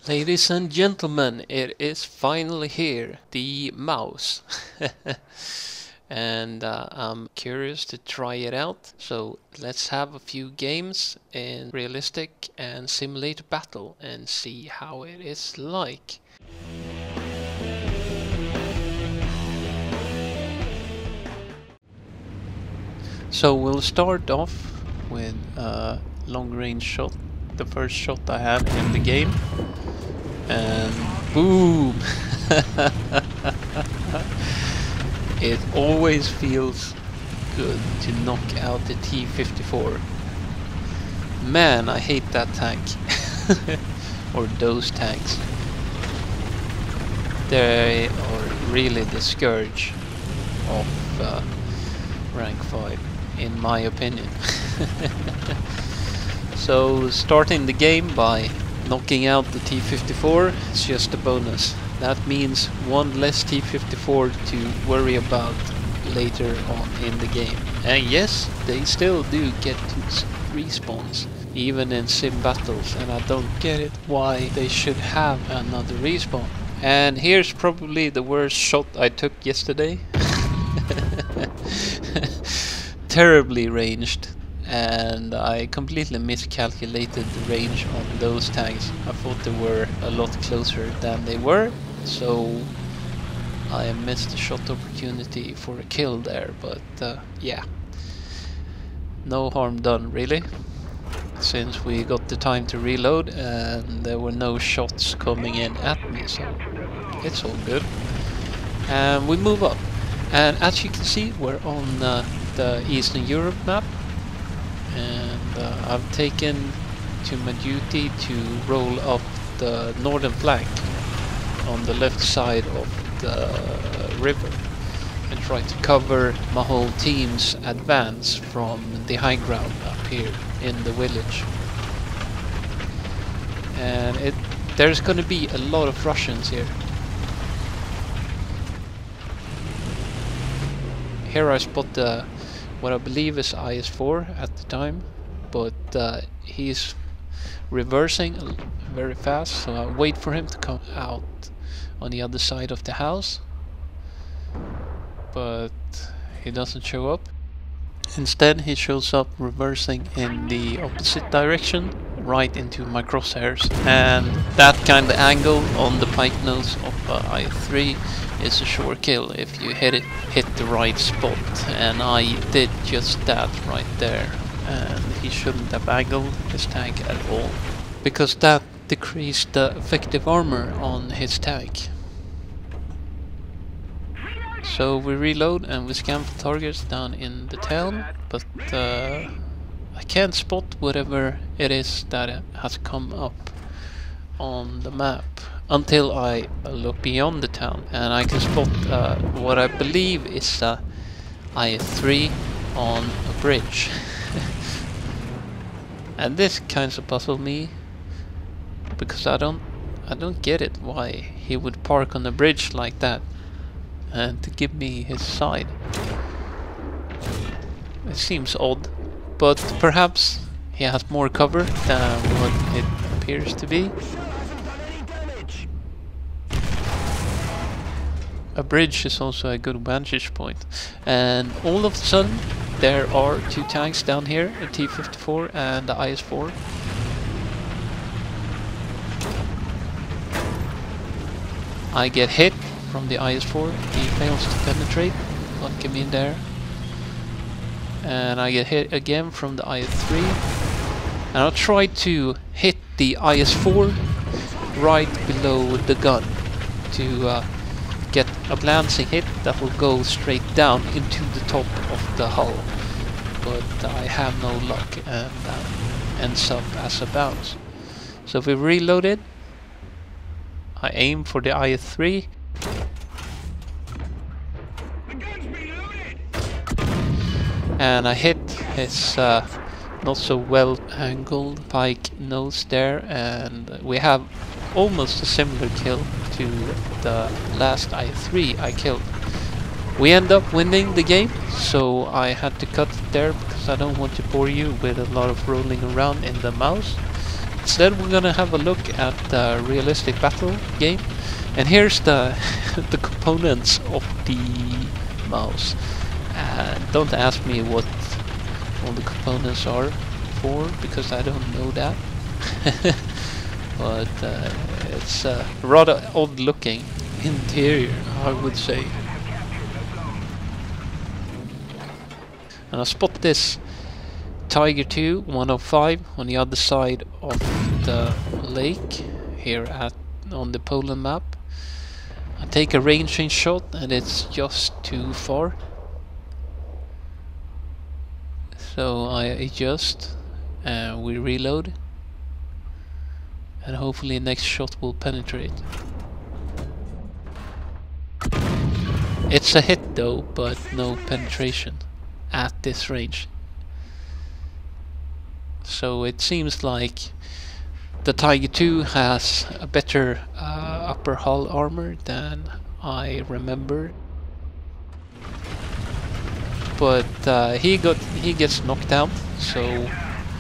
Ladies and gentlemen, it is finally here, the mouse. And I'm curious to try it out, so let's have a few games in realistic and simulate battle and see how it is like. So we'll start off with a long range shot, the first shot I had in the game. And boom! It always feels good to knock out the T-54. Man, I hate that tank. Or those tanks. They are really the scourge of rank 5, in my opinion. So starting the game by knocking out the T-54 is just a bonus. That means one less T-54 to worry about later on in the game. And yes, they still do get to respawns, even in sim battles, and I don't get it why they should have another respawn. And here's probably the worst shot I took yesterday. Terribly ranged. And I completely miscalculated the range on those tanks. I thought they were a lot closer than they were, so I missed a shot opportunity for a kill there, but yeah, no harm done really, since we got the time to reload and there were no shots coming in at me, so it's all good. And we move up, and as you can see we're on the Eastern Europe map. And I've taken to my duty to roll up the northern flank on the left side of the river and try to cover my whole team's advance from the high ground up here in the village. And there's gonna be a lot of Russians here. Here I spot what I believe is IS-4 at the time, but he's reversing very fast, so I wait for him to come out on the other side of the house, but he doesn't show up. Instead he shows up reversing in the opposite direction, right into my crosshairs, and that kind of angle on the pike nose of IS-3 is a sure kill if you hit the right spot, and I did just that right there. And he shouldn't have angled his tank at all, because that decreased the effective armor on his tank. So we reload and we scan for targets down in the town, but I can't spot whatever it is that has come up on the map until I look beyond the town, and I can spot what I believe is IS-3 on a bridge. And this kind of puzzles me, because I don't get it why he would park on a bridge like that and to give me his side. It seems odd, but perhaps he has more cover than what it appears to be. A bridge is also a good vantage point, and all of a sudden there are two tanks down here, a T-54 and the IS-4. I get hit from the IS-4, he fails to penetrate, lock him in there. And I get hit again from the IS-3, and I'll try to hit the IS-4 right below the gun to get a glancing hit that will go straight down into the top of the hull, but I have no luck, and that ends up as a bounce. So if we reload it, I aim for the IS-3, and I hit his not so well angled pike nose there, and we have almost a similar kill to the last IS-3 I killed. We end up winning the game, so I had to cut it there because I don't want to bore you with a lot of rolling around in the mouse. Instead we're gonna have a look at the realistic battle game. And here's the the components of the mouse. Don't ask me what all the components are for, because I don't know that. But it's a rather odd looking interior, I would say. And I spot this Tiger II 105 on the other side of the lake here on the Poland map. I take a range shot and it's just too far. So I adjust and we reload. And hopefully next shot will penetrate. It's a hit though, but no penetration at this range. So it seems like the Tiger II has a better upper hull armor than I remember. But he gets knocked out, so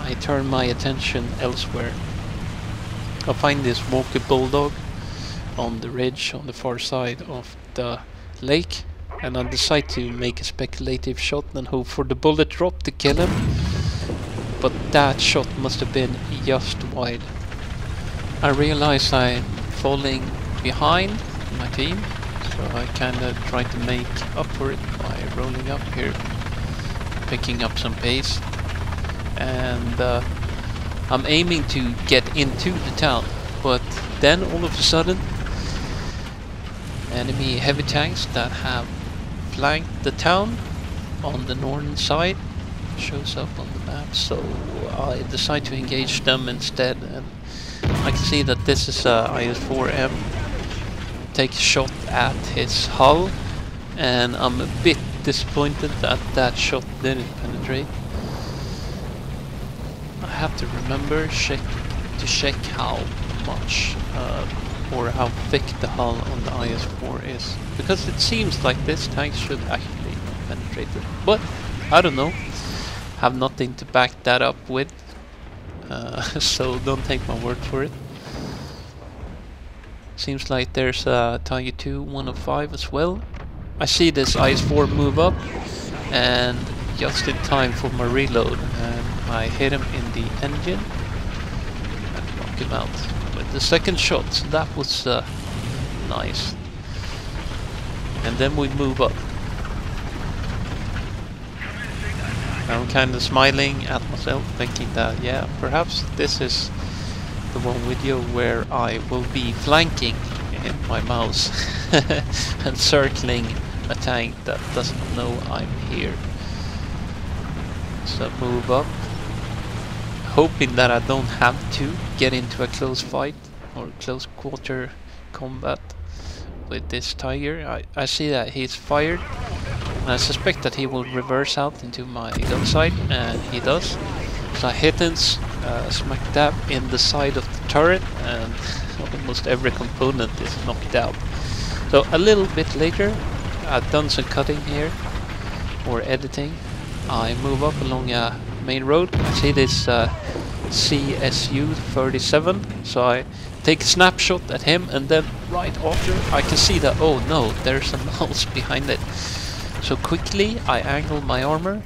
I turn my attention elsewhere. I find this Walker Bulldog on the ridge on the far side of the lake, and I decide to make a speculative shot and hope for the bullet drop to kill him. But that shot must have been just wide. I realize I'm falling behind my team, so I kinda try to make up for it by rolling up here, picking up some pace, and I'm aiming to get into the town, but then all of a sudden enemy heavy tanks that have flanked the town on the northern side shows up on the map, so I decide to engage them instead. And I can see that this is a IS-4M. Take a shot at his hull, and I'm a bit disappointed that that shot didn't penetrate. I have to remember to check how much or how thick the hull on the IS-4 is, because it seems like this tank should actually penetrate it, but I don't know. Have nothing to back that up with, so don't take my word for it. Seems like there's a Tiger II 105 as well. I see this IS-4 move up, and just in time for my reload, and I hit him in the engine and knock him out with the second shot. So that was nice. And then we move up. I'm kind of smiling at myself, thinking that, yeah, perhaps this is the one video where I will be flanking in my mouse and circling a tank that doesn't know I'm here. So move up, hoping that I don't have to get into a close fight or close quarter combat with this Tiger. I see that he's fired. I suspect that he will reverse out into my gun sight, and he does. So I hit him smack dab in the side of the turret, and almost every component is knocked out. So a little bit later, I've done some cutting here, or editing. I move up along a main road. I see this CSU 37, so I take a snapshot at him, and then right after I can see that, oh no, there's a mouse behind it. So quickly I angle my armor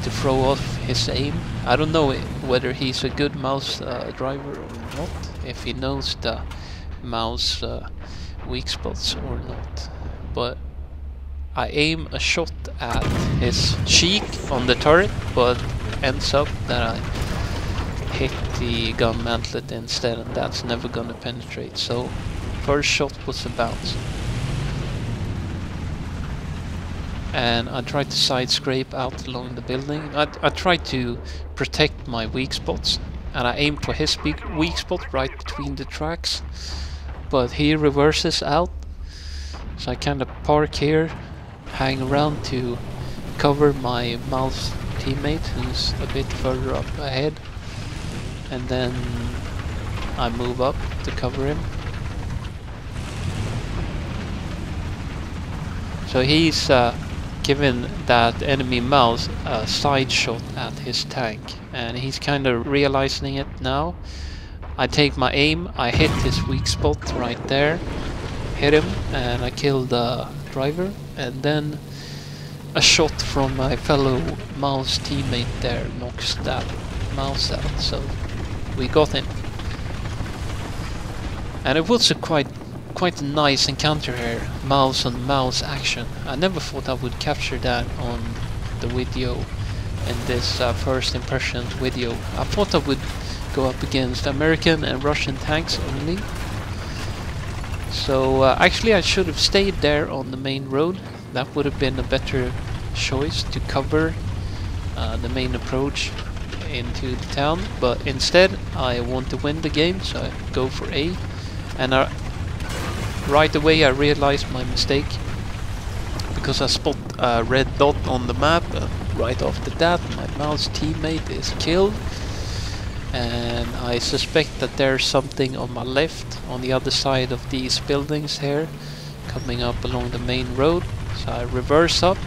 to throw off his aim. I don't know whether he's a good mouse driver or not, if he knows the mouse weak spots or not. But I aim a shot at his cheek on the turret, but ends up that I hit the gun mantlet instead, and that's never gonna penetrate. So first shot was a bounce. And I tried to side scrape out along the building. I tried to protect my weak spots, and I aimed for his weak spot right between the tracks, but he reverses out, so I kind of park here, hang around to cover my mouse teammate who's a bit further up ahead, and then I move up to cover him. So he's given that enemy mouse a side shot at his tank, and he's kind of realizing it now. I take my aim, I hit his weak spot right there, hit him, and I kill the driver, and then a shot from my fellow mouse teammate there knocks that mouse out, so we got him. And it was a quite a nice encounter here, mouse on mouse action. I never thought I would capture that on the video in this first impressions video. I thought I would go up against American and Russian tanks only. So actually I should have stayed there on the main road. That would have been a better choice to cover the main approach into the town, but instead I want to win the game, so I go for A, and right away I realized my mistake, because I spot a red dot on the map, right after that my mouse teammate is killed, and I suspect that there's something on my left on the other side of these buildings here coming up along the main road, so I reverse up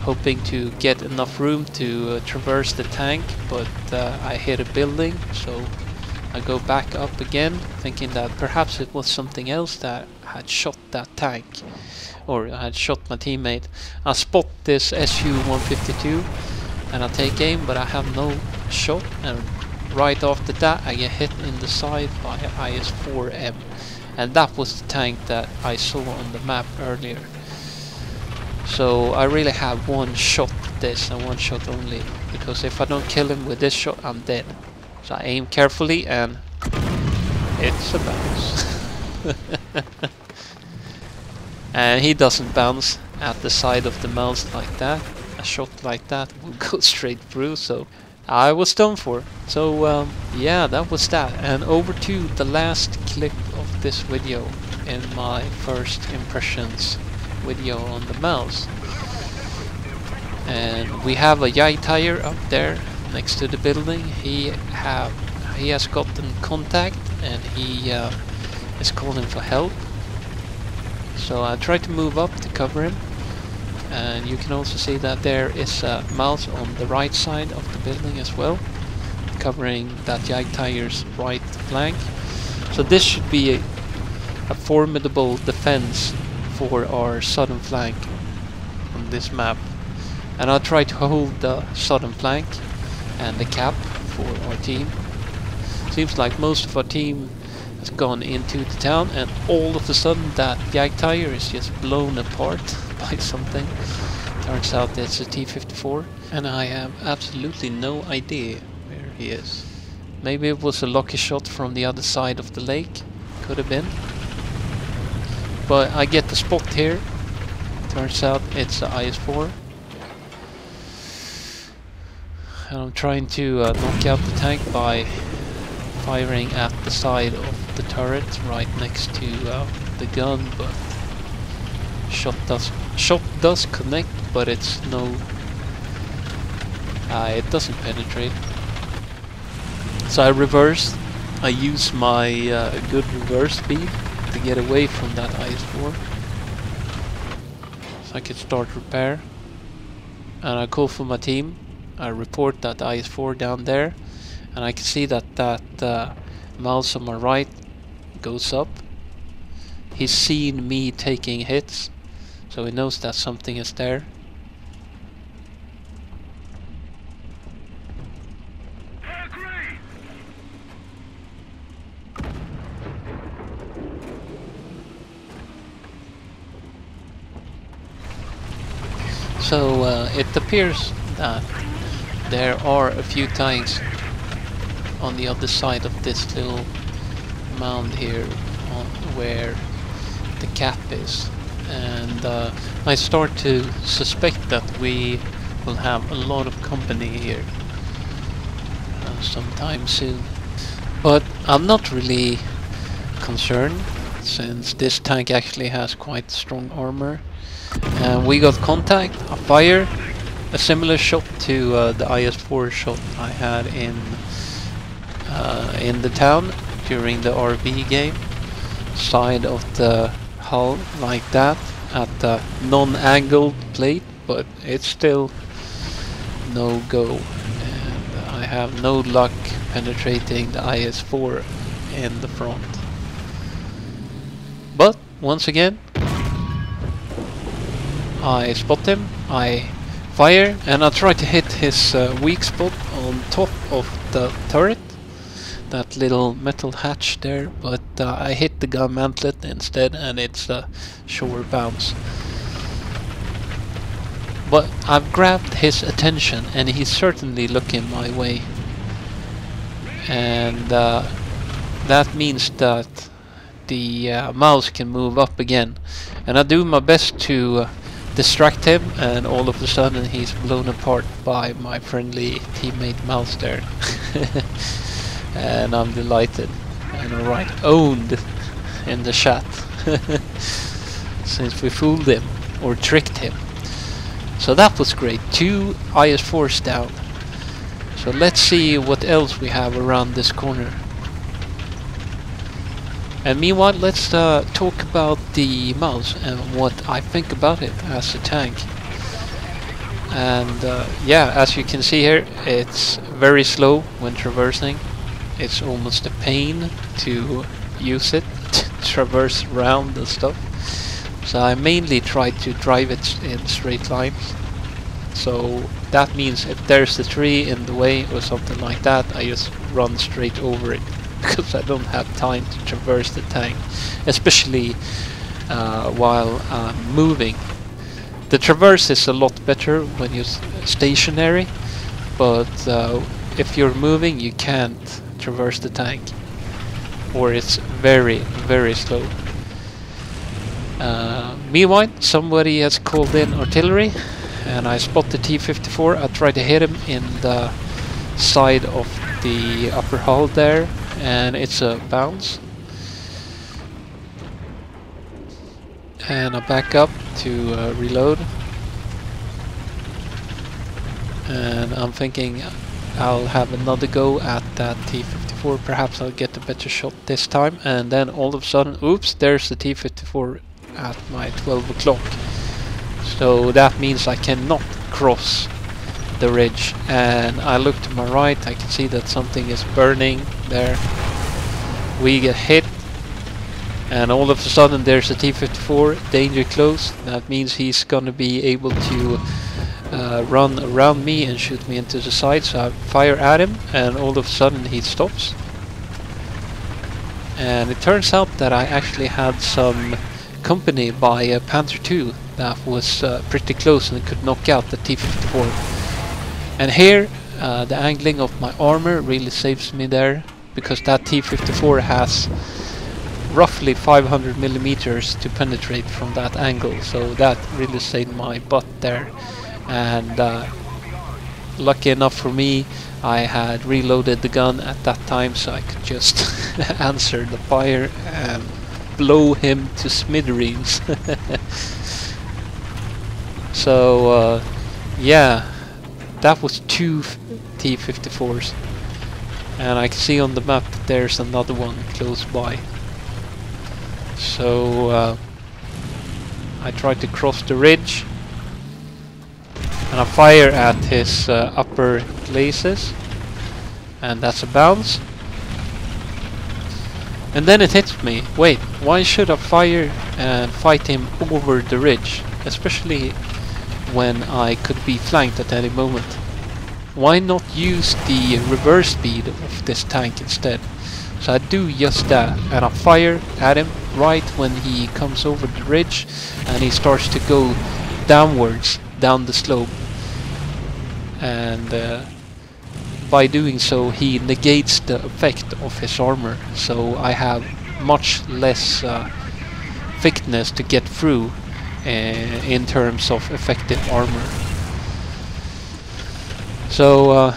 hoping to get enough room to traverse the tank, but I hit a building, so I go back up again, thinking that perhaps it was something else that had shot that tank, or had shot my teammate. I spot this Su-152 and I take aim, but I have no shot, and right after that I get hit in the side by IS-4M, and that was the tank that I saw on the map earlier. So I really have one shot at this, and one shot only, because if I don't kill him with this shot I'm dead. So I aim carefully and it's a bounce. And he doesn't bounce at the side of the mouse like that. A shot like that will go straight through, so I was done for. So yeah, that was that. And over to the last clip of this video in my first impressions video on the mouse. And we have a Yai tire up there next to the building. He has gotten contact, and he is calling for help. So I try to move up to cover him, and you can also see that there is a mouse on the right side of the building as well, covering that Yai tire's right flank. So this should be a formidable defense for our southern flank on this map, and I'll try to hold the southern flank and the cap for our team. Seems like most of our team has gone into the town, and all of a sudden that Yai tire is just blown apart by something. Turns out it's a T-54, and I have absolutely no idea where he is. Maybe it was a lucky shot from the other side of the lake, could have been. But I get the spot here. Turns out it's a IS-4. And I'm trying to knock out the tank by firing at the side of the turret right next to the gun, but shot does connect, but it's no it doesn't penetrate. So I reverse. I use my good reverse speed to get away from that IS-4, so I can start repair. And I call for my team. I report that IS-4 down there, and I can see that that mouse on my right goes up. He's seen me taking hits, so he knows that something is there. So it appears that there are a few tanks on the other side of this little mound here where the cap is, and I start to suspect that we will have a lot of company here sometime soon. But I'm not really concerned, since this tank actually has quite strong armor. And we got contact. I fire a similar shot to the IS-4 shot I had in the town during the RB game. Side of the hull like that, at the non-angled plate, but it's still no go, and I have no luck penetrating the IS-4 in the front. But once again, I spot him, I fire, and I try to hit his weak spot on top of the turret, that little metal hatch there, but I hit the gun mantlet instead, and it's a sure bounce. But I've grabbed his attention, and he's certainly looking my way, and that means that the mouse can move up again, and I do my best to distract him, and all of a sudden he's blown apart by my friendly teammate mouse there. And I'm delighted, and alright, owned in the chat, since we fooled him, or tricked him. So that was great, 2 IS-4s down. So let's see what else we have around this corner. And meanwhile, let's talk about the mouse and what I think about it as a tank. And yeah, as you can see here, it's very slow when traversing. It's almost a pain to use it to traverse around and stuff. So I mainly try to drive it in straight lines. So that means if there's a tree in the way or something like that, I just run straight over it, because I don't have time to traverse the tank, especially while I'm moving. The traverse is a lot better when you're stationary, but if you're moving you can't traverse the tank, or it's very, very slow. Meanwhile, somebody has called in artillery, and I spot the T-54. I try to hit him in the side of the upper hull there, and it's a bounce. And I back up to reload, and I'm thinking I'll have another go at that T-54. Perhaps I'll get a better shot this time, and then all of a sudden, oops, there's the T-54 at my 12 o'clock. So that means I cannot cross the ridge, and I look to my right, I can see that something is burning there. We get hit, and all of a sudden there's a T-54, danger close. That means he's gonna be able to run around me and shoot me into the side, so I fire at him, and all of a sudden he stops. And it turns out that I actually had some company by a Panther II that was pretty close and could knock out the T-54. And here the angling of my armor really saves me there, because that T-54 has roughly 500 millimeters to penetrate from that angle, so that really saved my butt there. And lucky enough for me, I had reloaded the gun at that time, so I could just answer the fire and blow him to smithereens. So yeah, that was 2 T-54s, and I can see on the map that there's another one close by. So I tried to cross the ridge, and I fire at his upper glacis, and that's a bounce. And then it hits me, wait, why should I fire and fight him over the ridge, especially when I could be flanked at any moment? Why not use the reverse speed of this tank instead? So I do just that, and I fire at him right when he comes over the ridge and he starts to go downwards, down the slope. And by doing so he negates the effect of his armor, so I have much less thickness to get through in terms of effective armor. So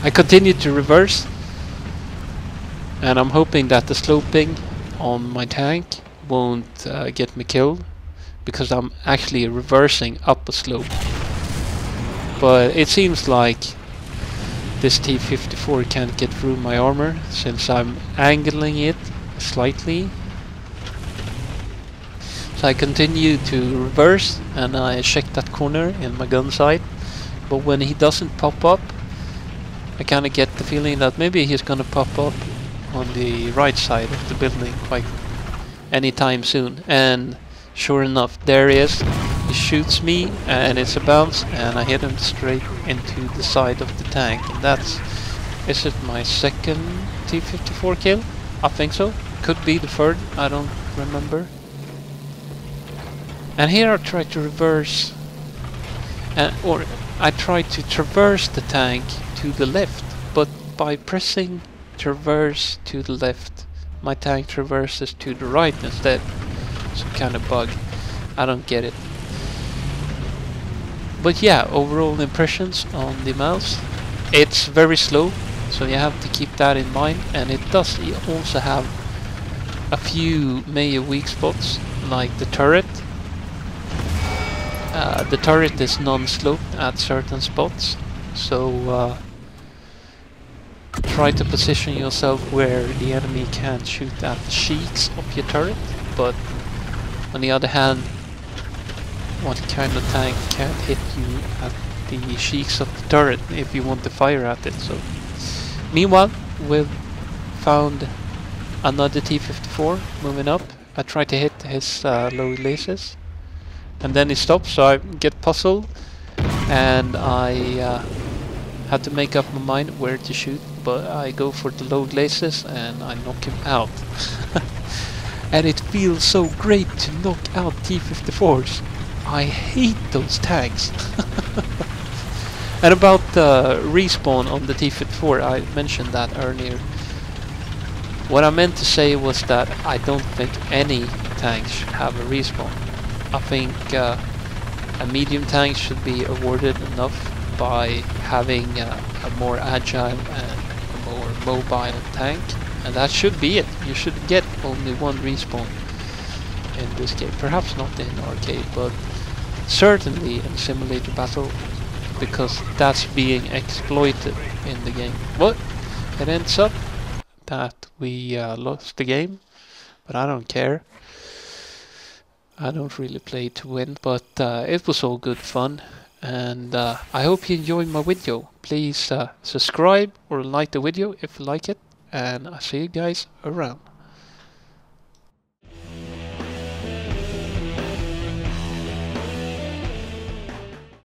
I continue to reverse, and I'm hoping that the sloping on my tank won't get me killed, because I'm actually reversing up a slope. But it seems like this T-54 can't get through my armor, since I'm angling it slightly. So I continue to reverse and I check that corner in my gun sight, but when he doesn't pop up, I kind of get the feeling that maybe he's gonna pop up on the right side of the building quite anytime soon. And sure enough, there he is. He shoots me and it's a bounce and I hit him straight into the side of the tank. And that's, is it my second T-54 kill? I think so. Could be the third, I don't remember. And here I try to reverse, or I try to traverse the tank to the left, but by pressing traverse to the left, my tank traverses to the right instead. Some kind of bug. I don't get it. But yeah, overall impressions on the mouse. It's very slow, so you have to keep that in mind, and it does also have a few major weak spots, like the turret. The turret is non-sloped at certain spots, so try to position yourself where the enemy can't shoot at the cheeks of your turret, but on the other hand, what kind of tank can't hit you at the cheeks of the turret if you want to fire at it? So, meanwhile, we've found another T-54 moving up. I try to hit his low laces, and then he stops, so I get puzzled, and I had to make up my mind where to shoot, but I go for the low laces and I knock him out. And it feels so great to knock out T-54s. I hate those tanks. And about the respawn on the T-54, I mentioned that earlier. What I meant to say was that I don't think any tanks should have a respawn. I think a medium tank should be awarded enough by having a more agile and a more mobile tank, and that should be it. You should get only one respawn in this game. Perhaps not in arcade, but certainly in simulator battle, because that's being exploited in the game. But it ends up that we lost the game, but I don't care. I don't really play to win, but it was all good fun, and I hope you enjoyed my video. Please subscribe or like the video if you like it, and I'll see you guys around.